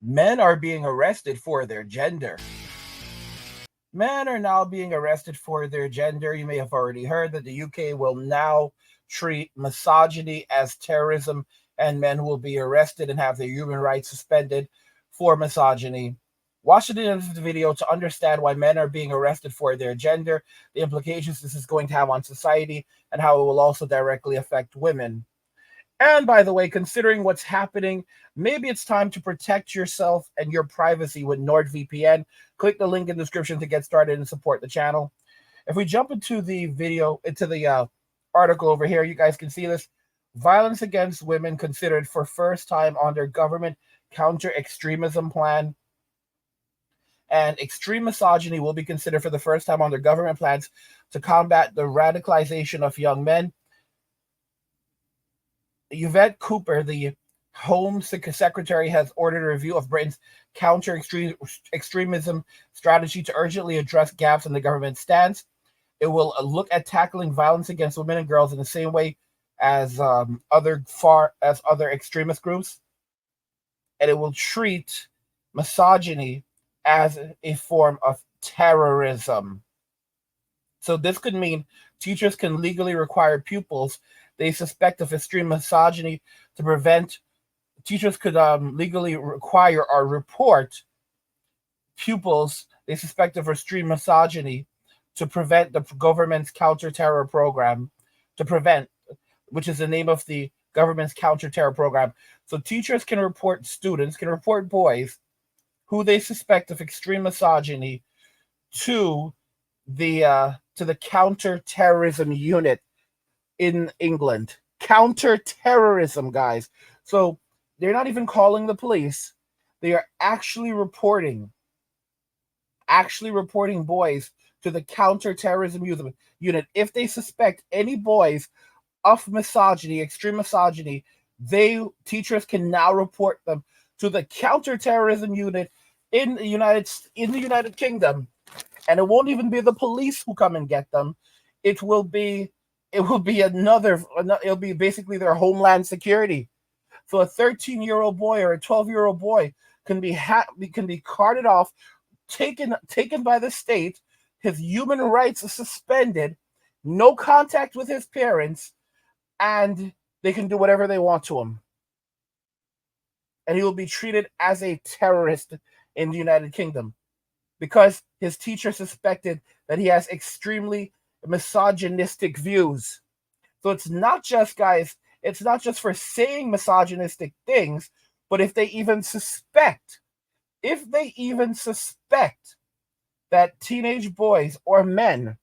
Men are being arrested for their gender. Men are now being arrested for their gender. You may have already heard that the UK will now treat misogyny as terrorism, and men will be arrested and have their human rights suspended for misogyny. Watch the end of the video to understand why men are being arrested for their gender, the implications this is going to have on society, and how it will also directly affect women. And by the way, considering what's happening, maybe it's time to protect yourself and your privacy with NordVPN. Click the link in the description to get started and support the channel. If we jump into the video, into the article over here, you guys can see this. Violence against women considered for first time under government counter-extremism plan. And extreme misogyny will be considered for the first time under government plans to combat the radicalization of young men. Yvette Cooper, the Home Secretary, has ordered a review of Britain's counter-extremism strategy to urgently address gaps in the government's stance. It will look at tackling violence against women and girls in the same way as other extremist groups, and it will treat misogyny as a form of terrorism. So this could mean teachers can legally require pupils they suspect of extreme misogyny to prevent. Teachers could legally require or report pupils they suspect of extreme misogyny to prevent the government's counter-terror program, which is the name of the government's counter-terror program. So teachers can report boys who they suspect of extreme misogyny to the counter-terrorism unit in England. Counter-terrorism, guys. So they're not even calling the police. They are actually reporting boys to the counter-terrorism unit. If they suspect any boys of misogyny, extreme misogyny, teachers can now report them to the counter-terrorism unit in the United Kingdom. And it won't even be the police who come and get them. It will be basically their homeland security. So a 13-year-old boy or a 12-year-old boy can be carted off, taken by the state. His human rights are suspended, no contact with his parents, and they can do whatever they want to him. And he will be treated as a terrorist in the United Kingdom because his teacher suspected that he has extremely misogynistic views. So it's not just for saying misogynistic things, but if they even suspect that teenage boys or men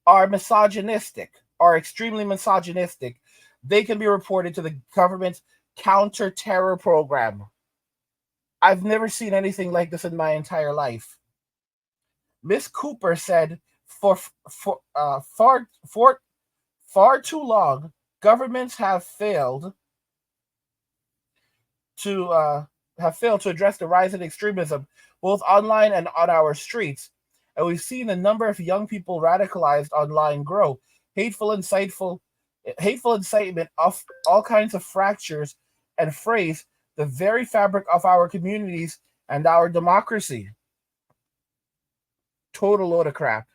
are misogynistic or extremely misogynistic, they can be reported to the government's counter-terror program. I've never seen anything like this in my entire life. Miss Cooper said for far too long, governments have failed to address the rise in extremism, both online and on our streets. And we've seen the number of young people radicalized online grow. Hateful incitement of all kinds of fractures and frays the very fabric of our communities and our democracy. Total load of crap.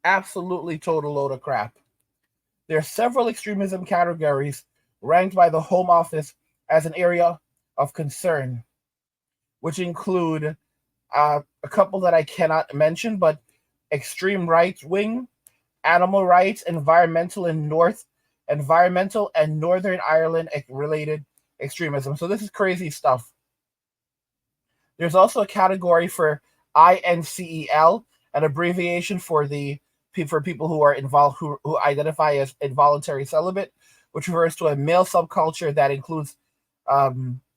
Absolutely total load of crap. There are several extremism categories ranked by the Home Office as an area of concern, which include a couple that I cannot mention, but extreme right-wing, animal rights, environmental and Northern Ireland related extremism. So this is crazy stuff. There's also a category for INCEL, an abbreviation for people who are involved who identify as involuntary celibate, which refers to a male subculture that includes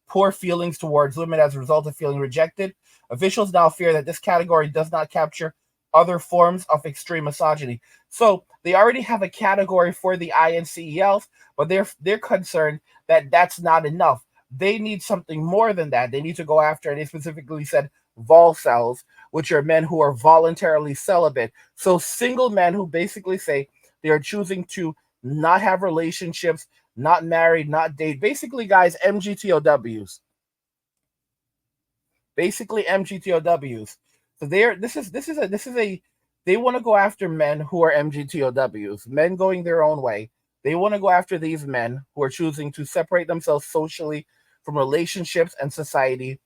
poor feelings towards women as a result of feeling rejected. Officials now fear that this category does not capture other forms of extreme misogyny. So they already have a category for the INCELs, but they're concerned that that's not enough. They need something more than that. They need to go after, and they specifically said volcels, which are men who are voluntarily celibate. So single men who basically say they are choosing to not have relationships, not married, not date. Basically, guys, MGTOWs. Basically, MGTOWs. So this is a they want to go after men who are MGTOWs, men going their own way. They want to go after these men who are choosing to separate themselves socially from relationships and society.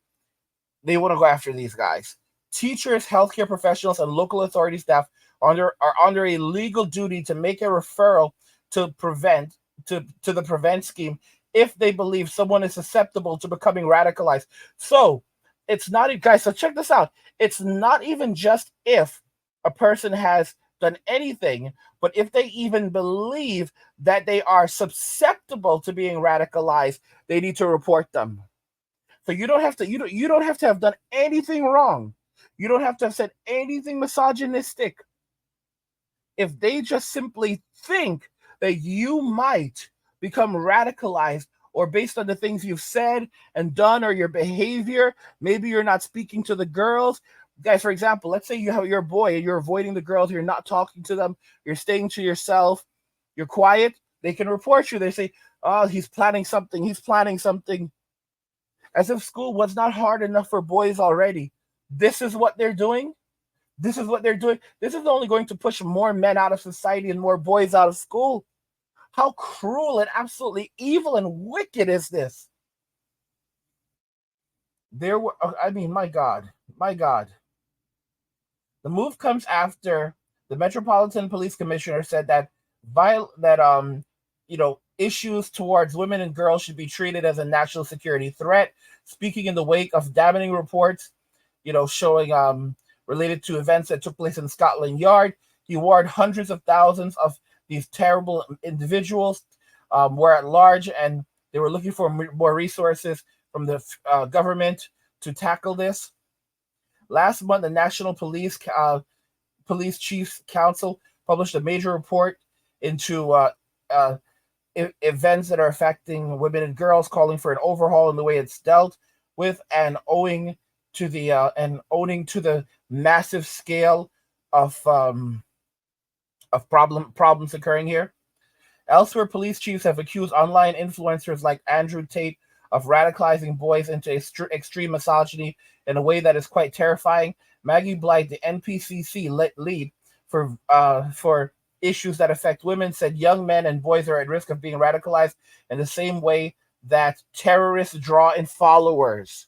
They want to go after these guys. Teachers, healthcare professionals, and local authority staff are under a legal duty to make a referral to prevent to the prevent scheme if they believe someone is susceptible to becoming radicalized. So it's not, guys. So check this out. It's not even just if a person has done anything, but if they even believe that they are susceptible to being radicalized, they need to report them. So you don't have to have done anything wrong. You don't have to have said anything misogynistic. If they just simply think that you might become radicalized or based on the things you've said and done or your behavior, maybe you're not speaking to the girls. Guys, for example, let's say you have your boy and you're avoiding the girls, you're not talking to them, you're staying to yourself, you're quiet, they can report you. They say, oh, he's planning something, as if school was not hard enough for boys already. This is what they're doing. This is what they're doing. This is only going to push more men out of society and more boys out of school. How cruel and absolutely evil and wicked is this? I mean, my God. The move comes after the Metropolitan Police Commissioner said that issues towards women and girls should be treated as a national security threat. Speaking in the wake of damning reports, showing related to events that took place in Scotland Yard, he warned hundreds of thousands of these terrible individuals were at large, and they were looking for more resources from the government to tackle this. Last month, the National Police Chiefs Council published a major report into events that are affecting women and girls, calling for an overhaul in the way it's dealt with, and owning to the massive scale of problems occurring here. Elsewhere, police chiefs have accused online influencers like Andrew Tate of radicalizing boys into extreme misogyny in a way that is quite terrifying. Maggie Blight, the NPCC lead for issues that affect women, said young men and boys are at risk of being radicalized in the same way that terrorists draw in followers.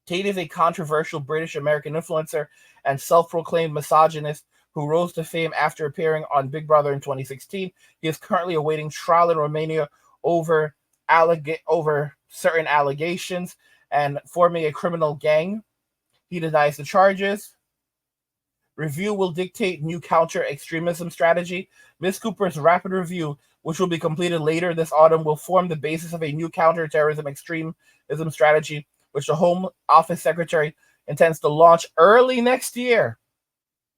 Tate is a controversial British American influencer and self-proclaimed misogynist who rose to fame after appearing on Big Brother in 2016. He is currently awaiting trial in Romania over certain allegations and forming a criminal gang. He denies the charges. Review will dictate new counter-extremism strategy. Ms. Cooper's rapid review, which will be completed later this autumn, will form the basis of a new counter-terrorism extremism strategy, which the Home Office Secretary intends to launch early next year.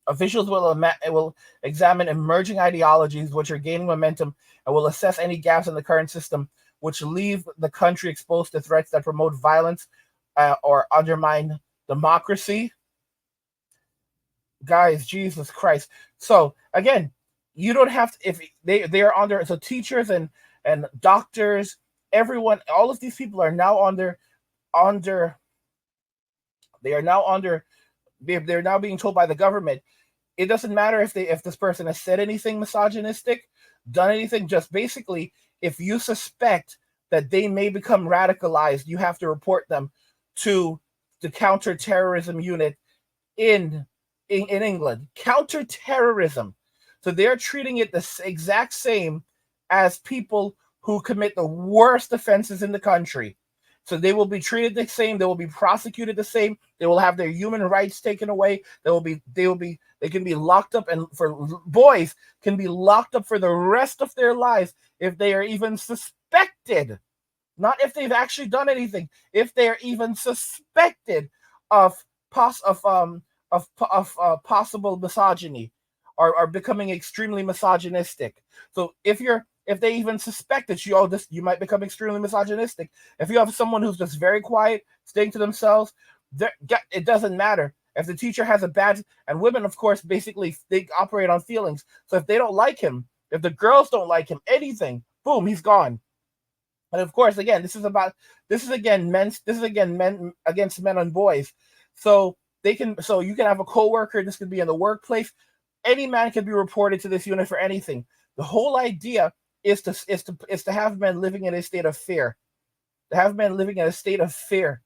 Officials will examine emerging ideologies which are gaining momentum and will assess any gaps in the current system which leave the country exposed to threats that promote violence or undermine democracy. Guys, Jesus Christ. So again, you don't have to, if they are under, so teachers and doctors, everyone, all of these people are now they're now being told by the government, it doesn't matter if this person has said anything misogynistic, done anything, just basically, if you suspect that they may become radicalized, you have to report them to the counterterrorism unit in England. Counterterrorism. So they're treating it the exact same as people who commit the worst offenses in the country. So they will be treated the same. They will be prosecuted the same. They will have their human rights taken away. They can be locked up, and for boys can be locked up for the rest of their lives if they are even suspected. Not if they've actually done anything. If they are even suspected of possible misogyny or becoming extremely misogynistic. So if they even suspect that you might become extremely misogynistic. If you have someone who's just very quiet, staying to themselves, it doesn't matter. If the teacher has a bad, and women, of course, basically they operate on feelings. So if they don't like him, if the girls don't like him, anything, Boom, he's gone. And of course, again, this is again men against men and boys. So you can have a coworker. This could be in the workplace. Any man can be reported to this unit for anything. The whole idea is to have men living in a state of fear. To have men living in a state of fear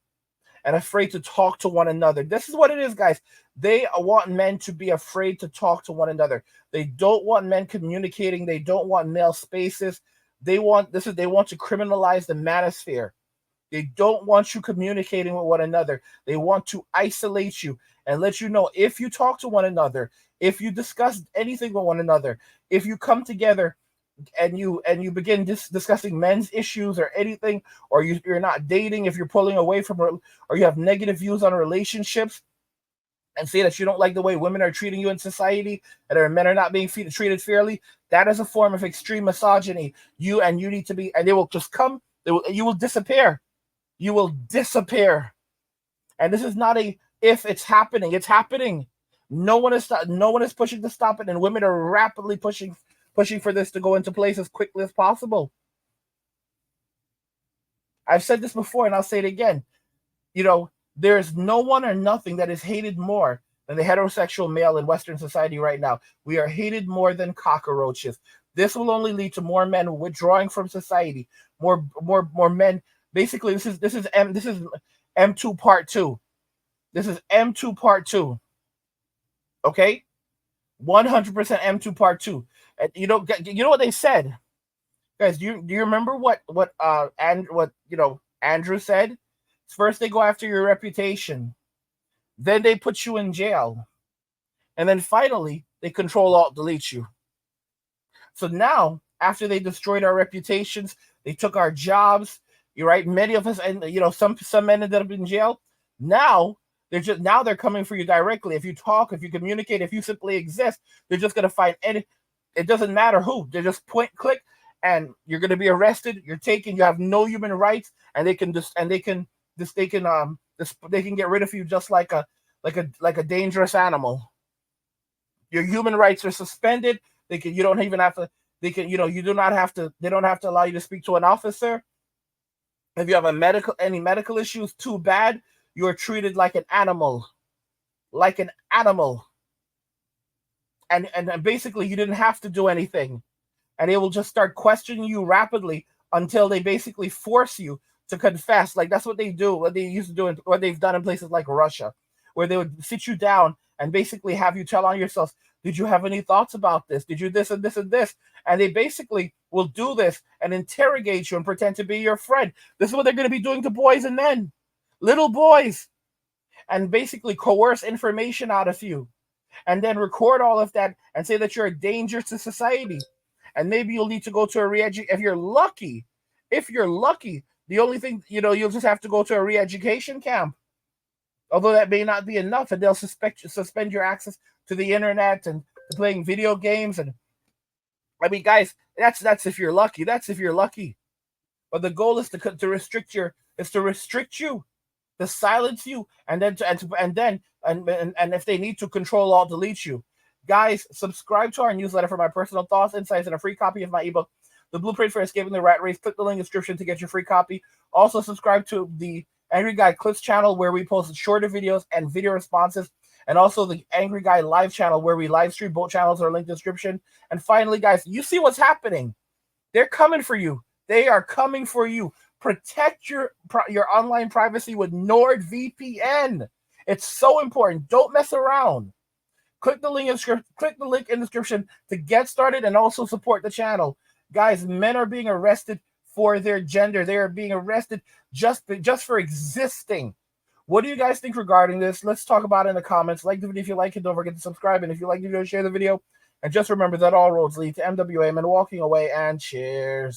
and afraid to talk to one another. This is what it is, guys. They want men to be afraid to talk to one another. They don't want men communicating. They don't want male spaces. They want to criminalize the manosphere. They don't want you communicating with one another. They want to isolate you and let you know if you talk to one another, if you discuss anything with one another, if you come together and you begin discussing men's issues or anything, or you're not dating, if you're pulling away from, or you have negative views on relationships, and say that you don't like the way women are treating you in society, and men are not being treated fairly, that is a form of extreme misogyny. You need to be, and they will just come. You will disappear. You will disappear. And this is not a if it's happening. It's happening. No one is pushing to stop it, and women are rapidly pushing for this to go into place as quickly as possible. I've said this before, and I'll say it again. There's no one or nothing that is hated more than the heterosexual male in Western society right now. We are hated more than cockroaches. This will only lead to more men withdrawing from society, more men. Basically, this is M2 part 2. This is M2 part 2. Okay? 100% M2 part 2. And you know what they said? Guys, do you remember what Andrew said? First they go after your reputation. Then they put you in jail. And then finally, they control alt delete you. So now, after they destroyed our reputations, they took our jobs. You're right. Many of us, and some men ended up in jail. Now they're coming for you directly. If you talk, if you communicate, if you simply exist, they're just gonna find any. It doesn't matter who. They just click, and you're gonna be arrested. You're taken. You have no human rights, and they can get rid of you just like a dangerous animal. Your human rights are suspended. They don't have to allow you to speak to an officer. If you have any medical issues too bad, you are treated like an animal. And basically you didn't have to do anything. And they will just start questioning you rapidly until they basically force you to confess. Like that's what they do, what they used to do, what they've done in places like Russia, where they would sit you down and basically have you tell on yourself, did you have any thoughts about this? Did you this and this and this? And they basically will do this and interrogate you and pretend to be your friend. This is what they're going to be doing to boys and men, little boys, and basically coerce information out of you and then record all of that and say that you're a danger to society. And maybe you'll need to go to a re-education. If you're lucky, the only thing, you'll just have to go to a re-education camp. Although that may not be enough, and they'll suspend your access to the internet and playing video games. And I mean, guys, that's if you're lucky. That's if you're lucky. But the goal is to restrict you, to silence you, and then if they need to control alt delete you. Guys, subscribe to our newsletter for my personal thoughts, insights, and a free copy of my ebook, The Blueprint for Escaping the Rat Race. Click the link in the description to get your free copy. Also, subscribe to the Angry Guy Clips channel, where we post shorter videos and video responses, and also the Angry Guy Live channel, where we live stream. Both channels are linked in the description. And finally, guys, you see what's happening. They're coming for you. They are coming for you. Protect your online privacy with NordVPN. It's so important. Don't mess around. Click the link in the description to get started and also support the channel. Guys, men are being arrested for their gender. They are being arrested just for existing. What do you guys think regarding this? Let's talk about it in the comments. Like the video if you like it. Don't forget to subscribe. And if you like the video, share the video. And just remember that all roads lead to MWA and walking away. And cheers.